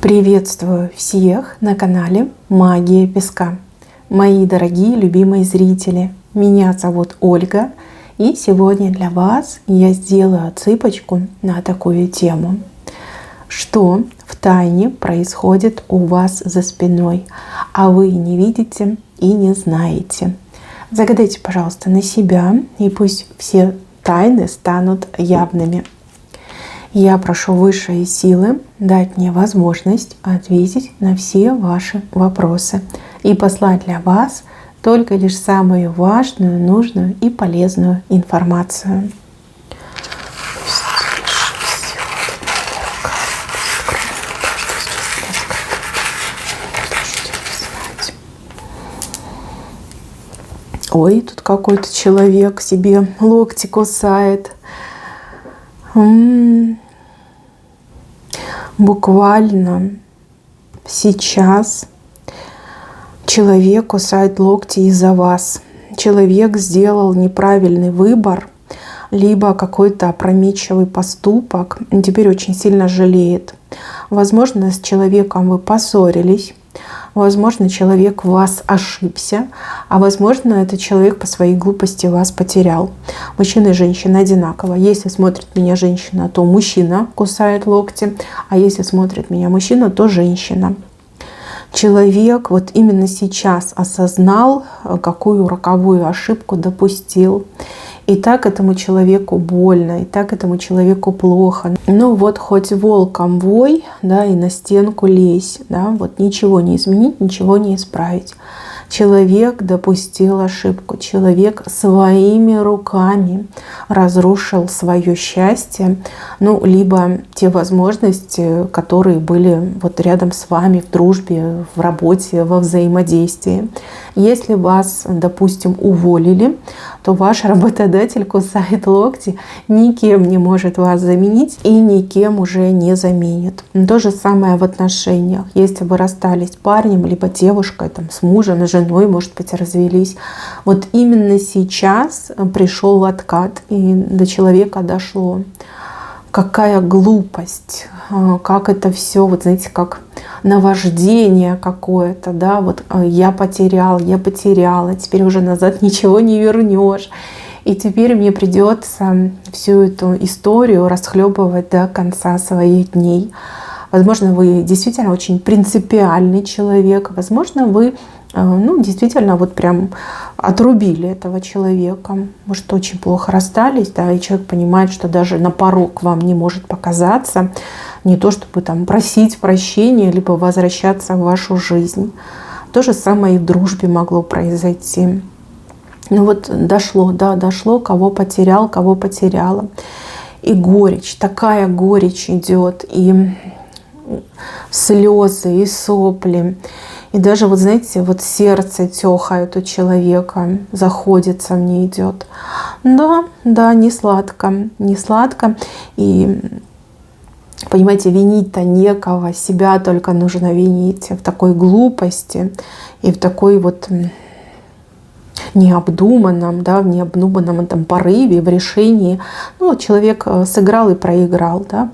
Приветствую всех на канале Магия Песка. Мои дорогие любимые зрители, меня зовут Ольга, и сегодня для вас я сделаю отсыпочку на такую тему. Что в тайне происходит у вас за спиной, а вы не видите и не знаете? Загадайте, пожалуйста, на себя, и пусть все тайны станут явными. Я прошу высшие силы дать мне возможность ответить на все ваши вопросы и послать для вас только лишь самую важную, нужную и полезную информацию. Ой, тут какой-то человек себе локти кусает. Буквально сейчас человек кусает локти из-за вас. Человек сделал неправильный выбор, либо какой-то опрометчивый поступок, и теперь очень сильно жалеет. Возможно, с человеком вы поссорились, возможно, человек в вас ошибся, а возможно, этот человек по своей глупости вас потерял. Мужчина и женщина одинаково. Если смотрит меня женщина, то мужчина кусает локти, а если смотрит меня мужчина, то женщина. Человек вот именно сейчас осознал, какую роковую ошибку допустил. И так этому человеку больно, и так этому человеку плохо. Ну вот хоть волком вой, да, и на стенку лезь, да, вот ничего не изменить, ничего не исправить. Человек допустил ошибку, человек своими руками разрушил свое счастье, ну, либо те возможности, которые были вот рядом с вами в дружбе, в работе, во взаимодействии. Если вас, допустим, уволили, то ваш работодатель кусает локти, никем не может вас заменить и никем уже не заменит. То же самое в отношениях. Если вы расстались с парнем, либо девушкой, там, с мужем, с женой, может быть, развелись, вот именно сейчас пришел откат, и до человека дошло. Какая глупость, как это все, вот знаете, как наваждение какое-то, да, вот я потеряла, теперь уже назад ничего не вернешь. И теперь мне придется всю эту историю расхлебывать до конца своих дней. Возможно, вы действительно очень принципиальный человек, возможно, вы действительно вот прям отрубили этого человека. Может, очень плохо расстались, да, и человек понимает, что даже на порог вам не может показаться, не то чтобы там просить прощения, либо возвращаться в вашу жизнь. То же самое и в дружбе могло произойти. Ну вот дошло, кого потерял, кого потеряла. И горечь, такая горечь идет, и слезы, и сопли. И даже, вот знаете, вот сердце тёхает у человека, заходится мне, идет. Да, не сладко. И, понимаете, винить-то некого, себя только нужно винить в такой глупости и в такой вот необдуманном, да, в необдуманном этом порыве, в решении. Ну, человек сыграл и проиграл, да,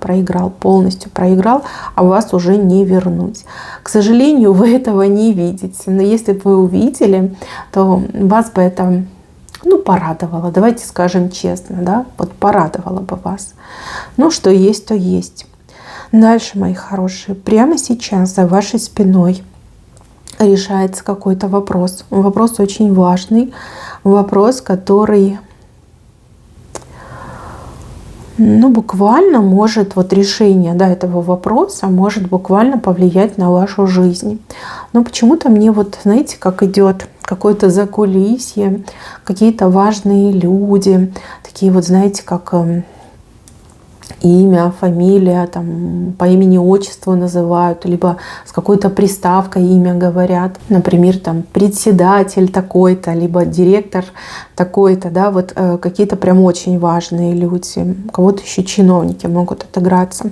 полностью проиграл, а вас уже не вернуть. К сожалению, вы этого не видите. Но если бы вы увидели, то вас бы это, порадовало. Давайте скажем честно, да, вот порадовало бы вас. Ну, что есть, то есть. Дальше, мои хорошие, прямо сейчас за вашей спиной решается какой-то вопрос. Вопрос очень важный. Вопрос, который буквально может, вот решение, да, этого вопроса может буквально повлиять на вашу жизнь. Но почему-то мне вот, знаете, как идет какое-то закулисье, какие-то важные люди, такие вот, знаете, как имя, фамилия, там, по имени, отчеству называют, либо с какой-то приставкой имя говорят. Например, там, председатель такой-то, либо директор такой-то, да, вот какие-то прям очень важные люди. У кого-то еще чиновники могут отыграться.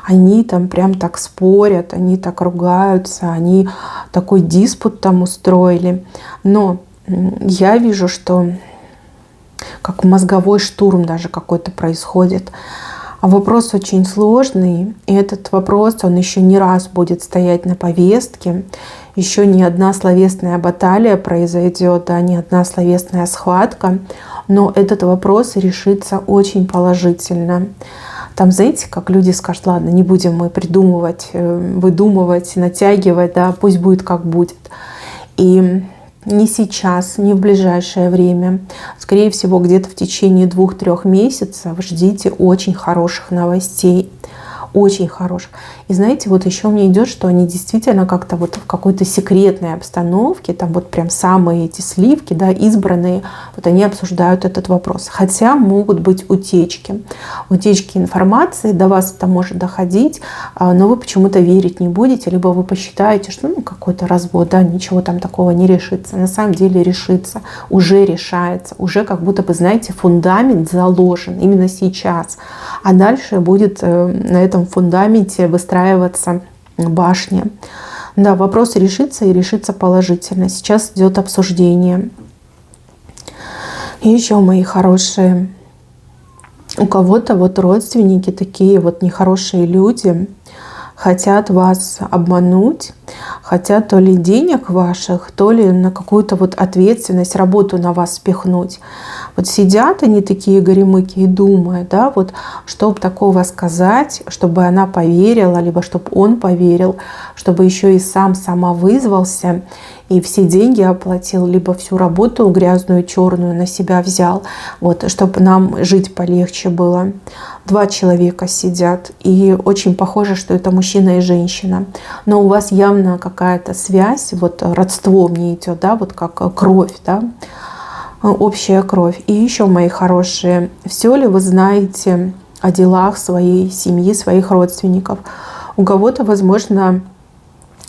Они там прям так спорят, они так ругаются, они такой диспут там устроили. Но я вижу, что как мозговой штурм даже какой-то происходит. Вопрос очень сложный, и этот вопрос, он еще не раз будет стоять на повестке. Еще не одна словесная баталия произойдет, да, не одна словесная схватка, но этот вопрос решится очень положительно. Там, знаете, как люди скажут: ладно, не будем мы придумывать, выдумывать, натягивать, да, пусть будет как будет. И не сейчас, не в ближайшее время. Скорее всего, где-то в течение 2-3 месяцев ждите очень хороших новостей. Очень хороших. И знаете, вот еще мне идет, что они действительно как-то вот в какой-то секретной обстановке, там вот прям самые эти сливки, да, избранные, вот они обсуждают этот вопрос. Хотя могут быть утечки. Утечки информации, до вас это может доходить, но вы почему-то верить не будете, либо вы посчитаете, что какой-то развод, да, ничего там такого не решится. На самом деле решится, уже решается, уже как будто бы, знаете, фундамент заложен именно сейчас. А дальше будет на этом фундаменте выстраиваться башня. Да, вопрос решится и решится положительно. Сейчас идет обсуждение. И еще, мои хорошие, у кого-то вот родственники, такие вот нехорошие люди, хотят вас обмануть, хотят то ли денег ваших, то ли на какую-то вот ответственность, работу на вас спихнуть. Вот сидят они такие горемыки и думают, да, вот чтобы такого сказать, чтобы она поверила, либо чтобы он поверил, чтобы еще и сама вызвался и все деньги оплатил, либо всю работу грязную, черную на себя взял, вот, чтобы нам жить полегче было. 2 человека сидят, и очень похоже, что это мужчина и женщина. Но у вас явно какая-то связь, вот родство мне идет, да, вот как кровь, да, общая кровь. И еще, мои хорошие, все ли вы знаете о делах своей семьи, своих родственников? У кого-то, возможно,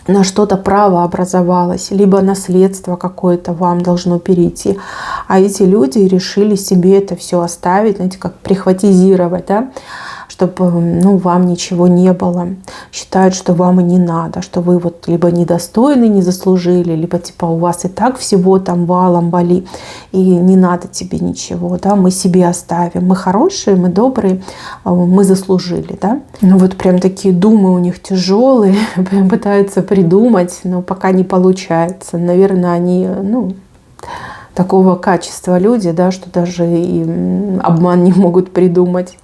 на что-то право образовалось, либо наследство какое-то вам должно перейти. А эти люди решили себе это все оставить, знаете, как прихватизировать, да, чтобы вам ничего не было. Считают, что вам и не надо, что вы вот либо недостойны, не заслужили, либо типа у вас и так всего там валом вали, и не надо тебе ничего, да, мы себе оставим. Мы хорошие, мы добрые, мы заслужили, да. Вот прям такие думы у них тяжелые, прям пытаются придумать, но пока не получается. Наверное, они, такого качества люди, да, что даже и обман не могут придумать.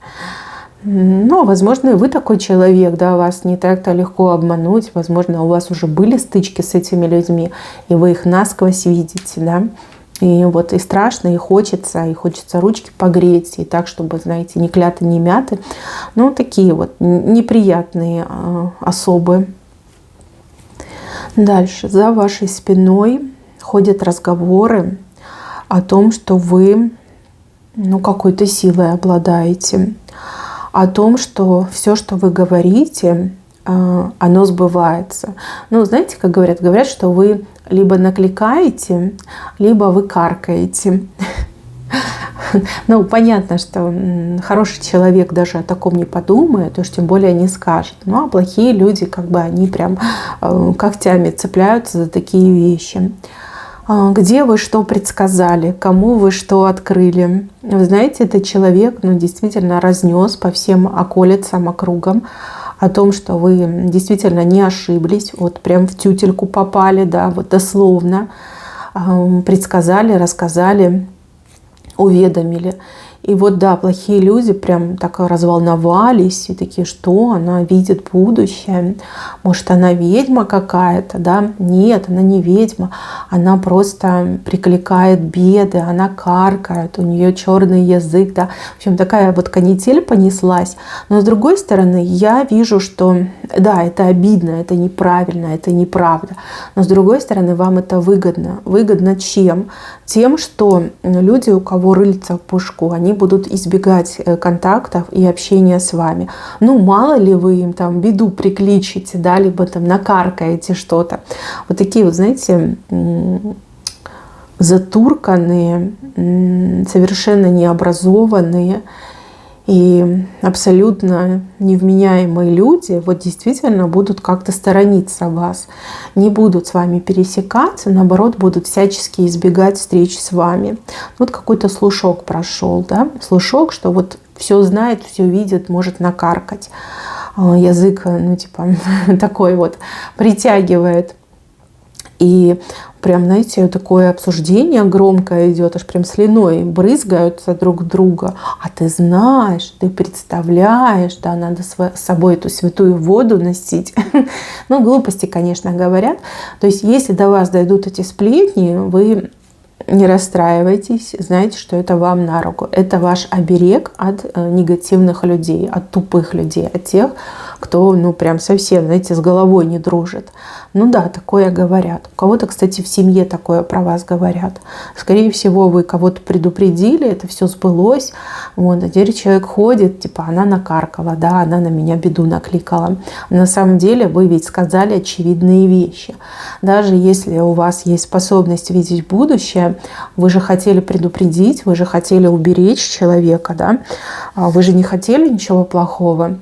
Но, возможно, и вы такой человек, да, вас не так-то легко обмануть. Возможно, у вас уже были стычки с этими людьми, и вы их насквозь видите, да. И вот и страшно, и хочется ручки погреть, и так, чтобы, знаете, ни кляты, ни мяты. Такие вот неприятные особы. Дальше. За вашей спиной ходят разговоры о том, что вы, какой-то силой обладаете. О том, что все, что вы говорите, оно сбывается. Знаете, как говорят, что вы либо накликаете, либо вы каркаете. Понятно, что хороший человек даже о таком не подумает, уж тем более не скажет. А плохие люди, они прям когтями цепляются за такие вещи. Где вы что предсказали, кому вы что открыли. Вы знаете, этот человек действительно разнес по всем околицам, округам о том, что вы действительно не ошиблись, вот прям в тютельку попали, да, вот дословно предсказали, рассказали, уведомили. И вот, да, плохие люди прям так разволновались и такие: что она видит будущее? Может, она ведьма какая-то, да? Нет, она не ведьма. Она просто прикликает беды, она каркает, у нее черный язык, да. В общем, такая вот канитель понеслась. Но с другой стороны, я вижу, что, да, это обидно, это неправильно, это неправда. Но с другой стороны, вам это выгодно. Выгодно чем? Тем, что люди, у кого рыльца в пушку, они будут избегать контактов и общения с вами. Мало ли вы им там беду прикличите, да, либо там накаркаете что-то. Вот такие вот, знаете, затурканные, совершенно необразованные и абсолютно невменяемые люди вот действительно будут как-то сторониться вас, не будут с вами пересекаться, наоборот, будут всячески избегать встреч с вами. Вот какой-то слушок прошел, да, слушок, что вот все знает, все видит, может накаркать. Язык, ну, типа, такой вот притягивает. И прям, знаете, такое обсуждение громкое идет, аж прям слюной брызгаются друг друга. А ты знаешь, ты представляешь, да, надо с собой эту святую воду носить. Ну, глупости, конечно, говорят. То есть, если до вас дойдут эти сплетни, вы не расстраивайтесь, знайте, что это вам на руку. Это ваш оберег от негативных людей, от тупых людей, от тех, кто, ну, прям совсем, знаете, с головой не дружит. Ну да, такое говорят. У кого-то, кстати, в семье такое про вас говорят. Скорее всего, вы кого-то предупредили, это все сбылось. Вот, а теперь человек ходит, типа, она накаркала, да, она на меня беду накликала. На самом деле вы ведь сказали очевидные вещи. Даже если у вас есть способность видеть будущее, вы же хотели предупредить, вы же хотели уберечь человека, да? Вы же не хотели ничего плохого.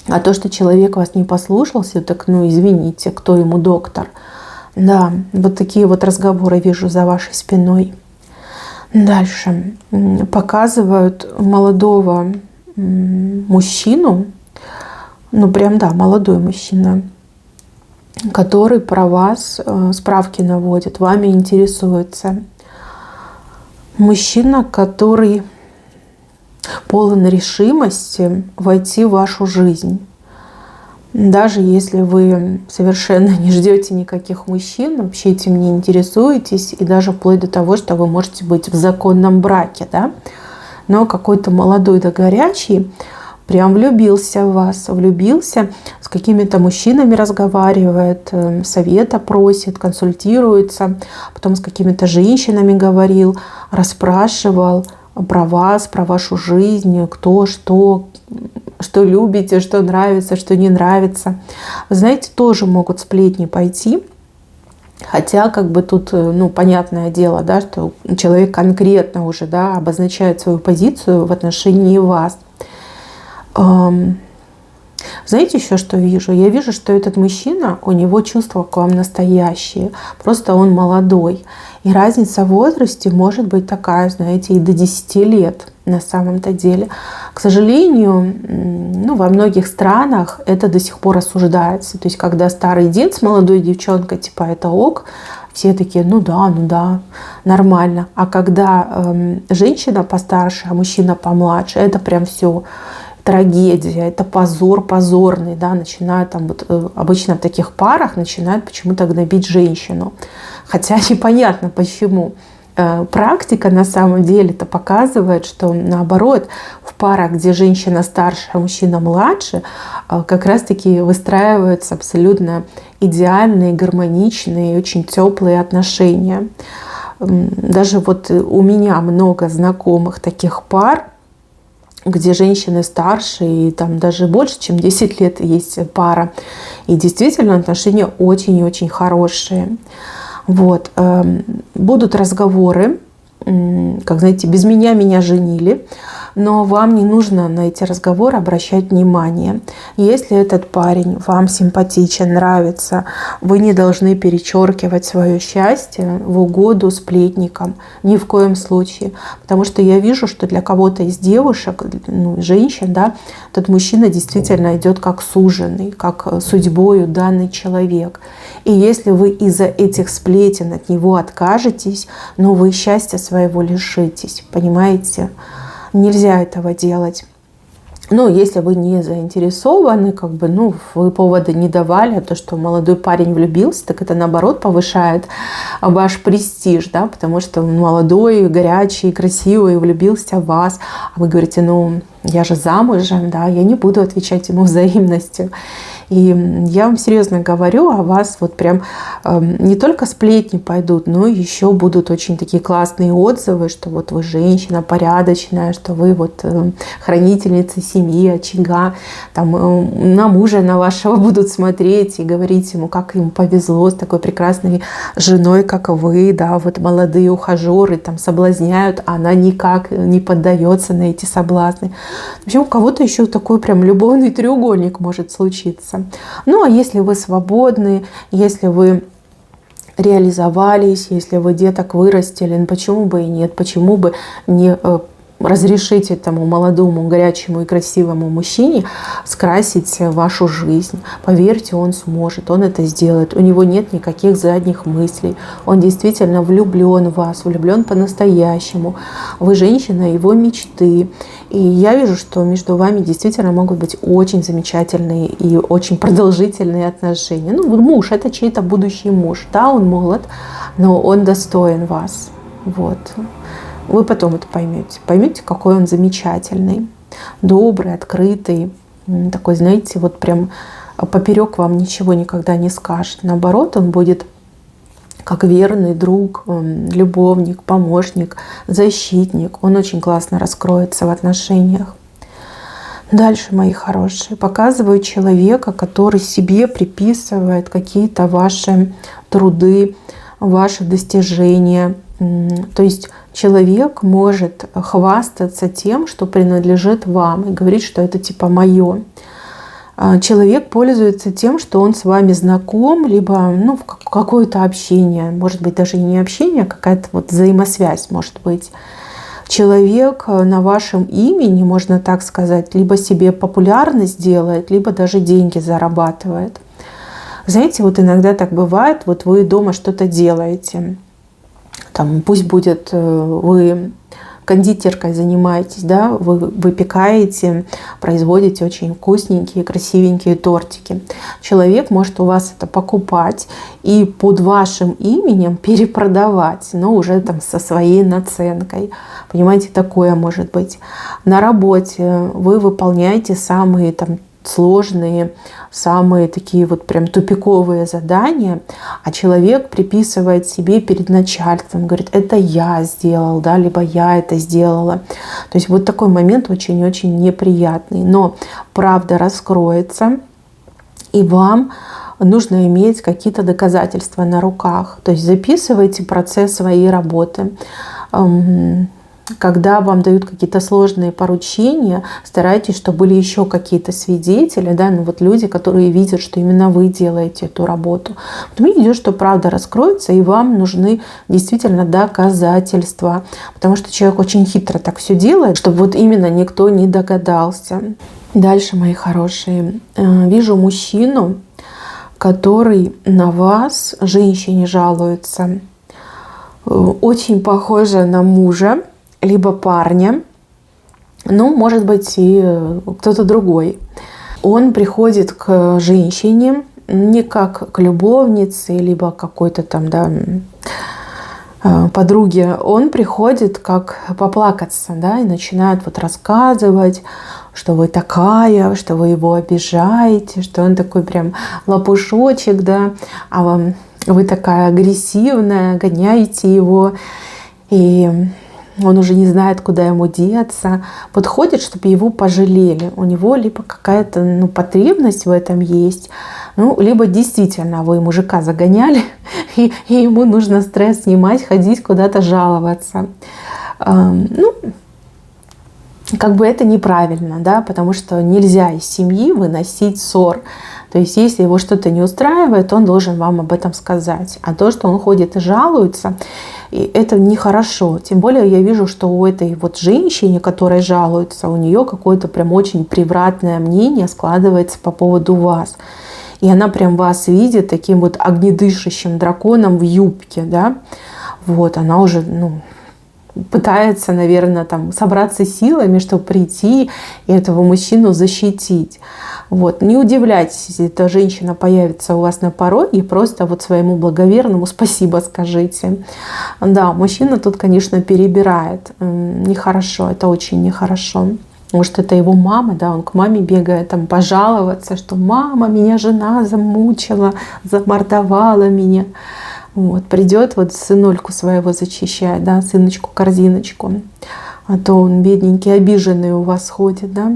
А то, что человек вас не послушался, так, ну, извините, кто ему доктор? Да, вот такие вот разговоры вижу за вашей спиной. Дальше. Показывают молодого мужчину, ну, прям, да, молодой мужчина, который про вас справки наводит, вами интересуется. Мужчина, который полон решимости войти в вашу жизнь. Даже если вы совершенно не ждете никаких мужчин, вообще этим не интересуетесь, и даже вплоть до того, что вы можете быть в законном браке, да? Но какой-то молодой да горячий прям влюбился в вас, влюбился, с какими-то мужчинами разговаривает, совета просит, консультируется, потом с какими-то женщинами говорил, расспрашивал про вас, про вашу жизнь, кто, что любите, что нравится, что не нравится. Вы знаете, тоже могут сплетни пойти. Хотя, как бы тут, ну, понятное дело, да, что человек конкретно уже, да, обозначает свою позицию в отношении вас. Знаете еще, что вижу? Я вижу, что этот мужчина, у него чувства к вам настоящие. Просто он молодой. И разница в возрасте может быть такая, знаете, и до 10 лет на самом-то деле. К сожалению, ну, во многих странах это до сих пор осуждается. То есть, когда старый дед с молодой девчонкой, типа, это ок, все такие, ну да, нормально. А когда женщина постарше, а мужчина помладше, это прям все трагедия, это позор позорный, да, начинают там вот обычно в таких парах начинают почему-то гнобить женщину. Хотя непонятно почему. Практика на самом деле-то показывает, что наоборот, в парах, где женщина старше, а мужчина младше, как раз-таки выстраиваются абсолютно идеальные, гармоничные, очень теплые отношения. Даже вот у меня много знакомых таких пар, где женщины старше, и там даже больше, чем 10 лет есть пара. И действительно отношения очень и очень хорошие. Вот. Будут разговоры, как, знаете, без меня женили, но вам не нужно на эти разговоры обращать внимание. Если этот парень вам симпатичен, нравится, вы не должны перечеркивать свое счастье в угоду сплетникам. Ни в коем случае. Потому что я вижу, что для кого-то из девушек, ну, женщин, да, этот мужчина действительно идет как суженый, как судьбою данный человек. И если вы из-за этих сплетен от него откажетесь, ну, вы счастья своего лишитесь. Понимаете? Нельзя этого делать. Но если вы не заинтересованы, как бы, ну, вы повода не давали, а то, что молодой парень влюбился, так это наоборот повышает ваш престиж, да, потому что он молодой, горячий, красивый, влюбился в вас, а вы говорите, ну, я же замужем, да, я не буду отвечать ему взаимностью. И я вам серьезно говорю, о вас вот прям не только сплетни пойдут, но еще будут очень такие классные отзывы, что вот вы женщина порядочная, что вы вот хранительница семьи, очага, там на мужа на вашего будут смотреть и говорить ему, как ему повезло с такой прекрасной женой, как вы, да, вот молодые ухажеры там соблазняют, а она никак не поддается на эти соблазны. В общем, у кого-то еще такой прям любовный треугольник может случиться. Ну, а если вы свободны, если вы реализовались, если вы деток вырастили, ну, почему бы и нет, почему бы не разрешить этому молодому, горячему и красивому мужчине скрасить вашу жизнь. Поверьте, он сможет, он это сделает. У него нет никаких задних мыслей. Он действительно влюблен в вас, влюблен по-настоящему. Вы женщина его мечты. И я вижу, что между вами действительно могут быть очень замечательные и очень продолжительные отношения. Ну, муж – это чей-то будущий муж. Да, он молод, но он достоин вас. Вот. Вы потом это поймете. Поймете, какой он замечательный, добрый, открытый. Такой, знаете, вот прям поперек вам ничего никогда не скажет. Наоборот, он будет как верный друг, любовник, помощник, защитник. Он очень классно раскроется в отношениях. Дальше, мои хорошие, показываю человека, который себе приписывает какие-то ваши труды, ваши достижения. То есть человек может хвастаться тем, что принадлежит вам, и говорить, что это типа мое. Человек пользуется тем, что он с вами знаком, либо в какое-то общение, может быть, даже не общение, а какая-то вот взаимосвязь может быть. Человек на вашем имени, можно так сказать, либо себе популярность делает, либо даже деньги зарабатывает. Знаете, вот иногда так бывает, вот вы дома что-то делаете, там, пусть будет вы кондитеркой занимаетесь, да, вы выпекаете, производите очень вкусненькие, красивенькие тортики. Человек может у вас это покупать и под вашим именем перепродавать, но уже там со своей наценкой. Понимаете, такое может быть. На работе вы выполняете самые там сложные, самые такие вот прям тупиковые задания, а человек приписывает себе перед начальством, говорит, это я сделал, да, либо я это сделала. То есть вот такой момент очень-очень неприятный. Но правда раскроется, и вам нужно иметь какие-то доказательства на руках. То есть записывайте процесс своей работы. Когда вам дают какие-то сложные поручения, старайтесь, чтобы были еще какие-то свидетели, да, вот люди, которые видят, что именно вы делаете эту работу. Потом идет, что правда раскроется, и вам нужны действительно доказательства, потому что человек очень хитро так все делает, чтобы вот именно никто не догадался. Дальше, мои хорошие, вижу мужчину, который на вас, женщине, жалуется. Очень похоже на мужа, либо парня, может быть и кто-то другой. Он приходит к женщине не как к любовнице, либо какой-то там, да, подруге. Он приходит как поплакаться, да, и начинает вот рассказывать, что вы такая, что вы его обижаете, что он такой прям лопушочек, да, а вы такая агрессивная, гоняете его, и он уже не знает, куда ему деться. Подходит, чтобы его пожалели. У него либо какая-то потребность в этом есть, либо действительно вы мужика загоняли, и ему нужно стресс снимать, ходить куда-то жаловаться. Как бы это неправильно, да, потому что нельзя из семьи выносить ссор. То есть, если его что-то не устраивает, он должен вам об этом сказать. А то, что он ходит и жалуется, это нехорошо. Тем более я вижу, что у этой вот женщины, которая жалуется, у нее какое-то прям очень превратное мнение складывается по поводу вас. И она прям вас видит таким вот огнедышащим драконом в юбке, да. Вот, она уже, пытается, наверное, там собраться силами, чтобы прийти и этого мужчину защитить. Вот. Не удивляйтесь, если эта женщина появится у вас на пороге, и просто вот своему благоверному спасибо скажите. Да, мужчина тут, конечно, перебирает. Нехорошо, это очень нехорошо. Может, это его мама, да, он к маме бегает там пожаловаться, что мама, меня жена замучила, замордовала меня. Вот, придет вот сынульку своего зачищать, да, сыночку-корзиночку. А то он бедненький, обиженный у вас ходит, да.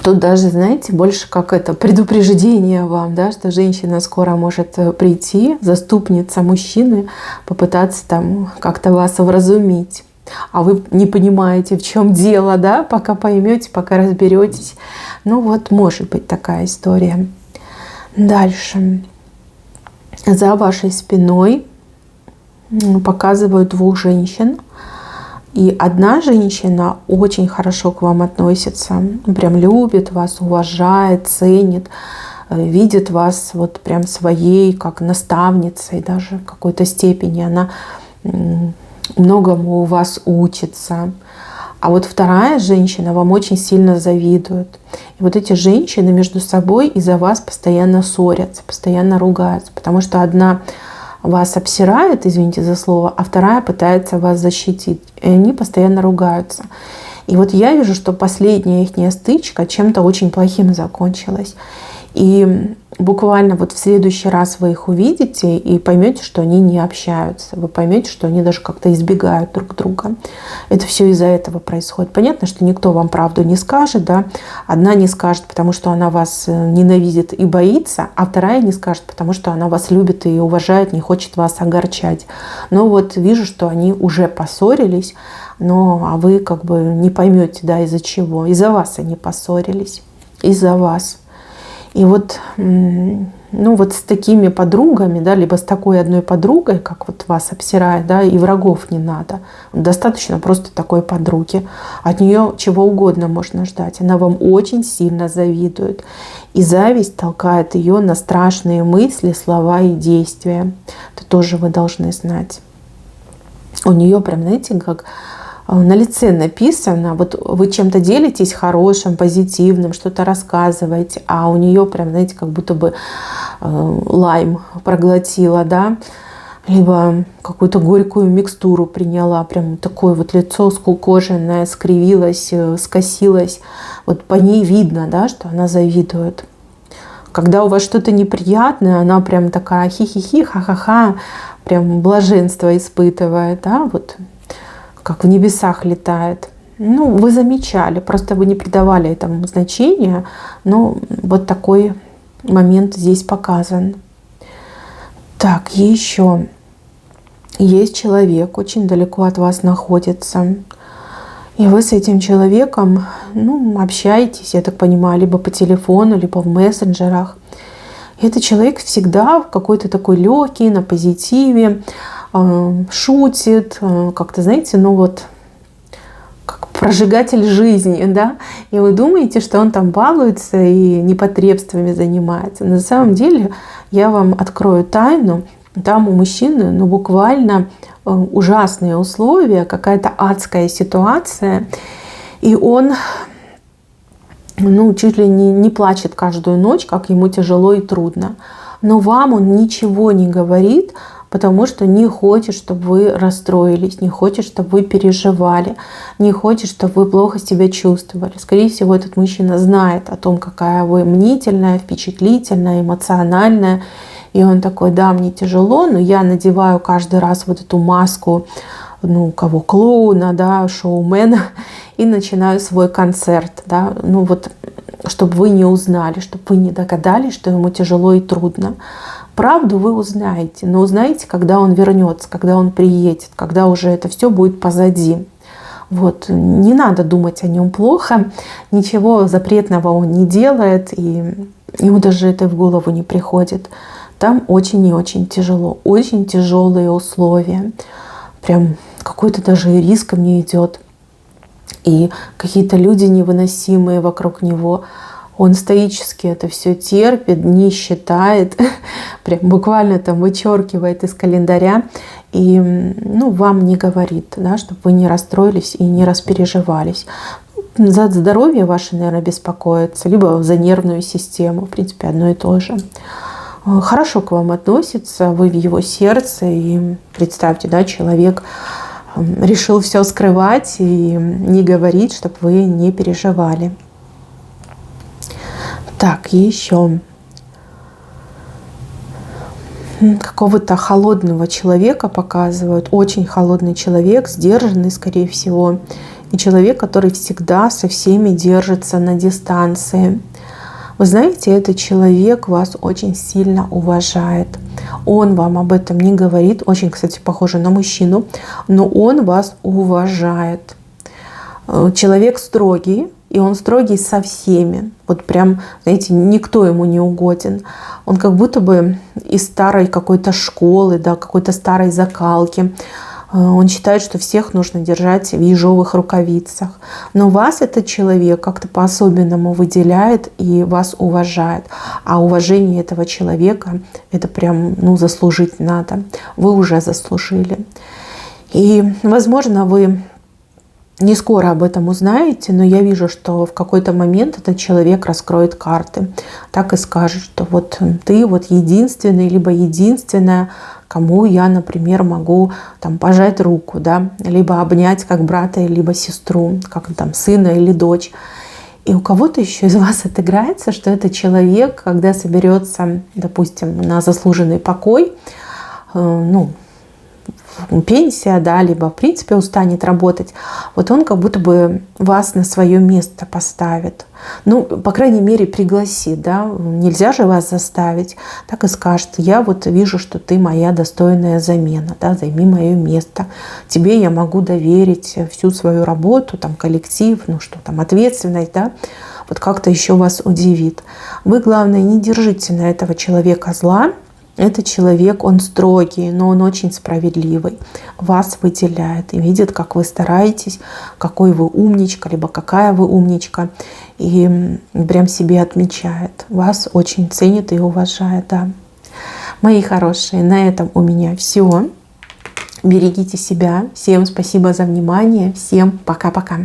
Тут даже, знаете, больше как это предупреждение вам, да, что женщина скоро может прийти, заступница мужчины, попытаться там как-то вас вразумить. А вы не понимаете, в чем дело, да, пока поймете, пока разберетесь. Может быть такая история. Дальше. За вашей спиной показывают двух женщин. И одна женщина очень хорошо к вам относится, прям любит вас, уважает, ценит, видит вас вот прям своей, как наставницей даже в какой-то степени. Она многому у вас учится. А вот вторая женщина вам очень сильно завидует. И вот эти женщины между собой из-за вас постоянно ссорятся, постоянно ругаются, потому что одна вас обсирает, извините за слово, а вторая пытается вас защитить. И они постоянно ругаются. И вот я вижу, что последняя их стычка чем-то очень плохим закончилась. И буквально вот в следующий раз вы их увидите и поймете, что они не общаются. Вы поймете, что они даже как-то избегают друг друга. Это все из-за этого происходит. Понятно, что никто вам правду не скажет, да? Одна не скажет, потому что она вас ненавидит и боится, а вторая не скажет, потому что она вас любит и уважает, не хочет вас огорчать. Но вот вижу, что они уже поссорились, а вы как бы не поймете, да, из-за чего. Из-за вас они поссорились. Из-за вас. И вот, вот с такими подругами, да, либо с такой одной подругой, как вот вас обсирает, да, и врагов не надо. Достаточно просто такой подруги. От нее чего угодно можно ждать. Она вам очень сильно завидует. И зависть толкает ее на страшные мысли, слова и действия. Это тоже вы должны знать. У нее прям, знаете, как на лице написано, вот вы чем-то делитесь хорошим, позитивным, что-то рассказываете, а у нее прям, знаете, как будто бы лайм проглотила, да, либо какую-то горькую микстуру приняла, прям такое вот лицо скукоженное, скривилось, скосилось. Вот по ней видно, да, что она завидует. Когда у вас что-то неприятное, она прям такая хи-хи-хи, ха-ха-ха, прям блаженство испытывает, да, вот как в небесах летает. Вы замечали, просто вы не придавали этому значения, но вот такой момент здесь показан. Так, еще есть человек, очень далеко от вас находится, и вы с этим человеком, общаетесь, я так понимаю, либо по телефону, либо в мессенджерах. И этот человек всегда какой-то такой легкий, на позитиве, шутит, как-то, знаете, как прожигатель жизни, да, и вы думаете, что он там балуется и непотребствами занимается. На самом деле, я вам открою тайну, там у мужчины, буквально ужасные условия, какая-то адская ситуация, и он чуть ли не плачет каждую ночь, как ему тяжело и трудно. Но вам он ничего не говорит, потому что не хочет, чтобы вы расстроились, не хочет, чтобы вы переживали, не хочет, чтобы вы плохо себя чувствовали. Скорее всего, этот мужчина знает о том, какая вы мнительная, впечатлительная, эмоциональная. И он такой: да, мне тяжело, но я надеваю каждый раз вот эту маску, клоуна, да, шоумена, и начинаю свой концерт, да, чтобы вы не узнали, чтобы вы не догадались, что ему тяжело и трудно. Правду вы узнаете, но узнаете, когда он вернется, когда он приедет, когда уже это все будет позади. Вот. Не надо думать о нем плохо, ничего запретного он не делает, и ему даже это в голову не приходит. Там очень и очень тяжело, очень тяжелые условия. Прям какой-то даже и риск мне идет. И какие-то люди невыносимые вокруг него. Он стоически это все терпит, не считает, прям буквально там вычеркивает из календаря и вам не говорит, да, чтобы вы не расстроились и не распереживались. За здоровье ваше, наверное, беспокоится, либо за нервную систему, в принципе, одно и то же. Хорошо к вам относится, вы в его сердце, и представьте, да, человек решил все скрывать и не говорить, чтобы вы не переживали. Так, еще какого-то холодного человека показывают. Очень холодный человек, сдержанный, скорее всего. И человек, который всегда со всеми держится на дистанции. Вы знаете, этот человек вас очень сильно уважает. Он вам об этом не говорит. Очень, кстати, похоже на мужчину. Но он вас уважает. Человек строгий. И он строгий со всеми. Вот прям, знаете, никто ему не угоден. Он как будто бы из старой какой-то школы, да, какой-то старой закалки. Он считает, что всех нужно держать в ежовых рукавицах. Но вас этот человек как-то по-особенному выделяет и вас уважает. А уважение этого человека, это прям, заслужить надо. Вы уже заслужили. И, возможно, вы не скоро об этом узнаете, но я вижу, что в какой-то момент этот человек раскроет карты. Так и скажет, что вот ты вот единственный, либо единственная, кому я, например, могу пожать руку, да, либо обнять как брата, либо сестру, как сына или дочь. И у кого-то еще из вас отыграется, что этот человек, когда соберется, допустим, на заслуженный покой, пенсия, да, либо в принципе устанет работать, вот он как будто бы вас на свое место поставит. По крайней мере, пригласит, да, нельзя же вас заставить. Так и скажет: я вот вижу, что ты моя достойная замена, да, займи мое место. Тебе я могу доверить всю свою работу, коллектив, ответственность, да, вот как-то еще вас удивит. Вы, главное, не держите на этого человека зла. Этот человек, он строгий, но он очень справедливый. Вас выделяет и видит, как вы стараетесь, какой вы умничка, либо какая вы умничка. И прям себе отмечает. Вас очень ценит и уважает. Да. Мои хорошие, на этом у меня все. Берегите себя. Всем спасибо за внимание. Всем пока-пока.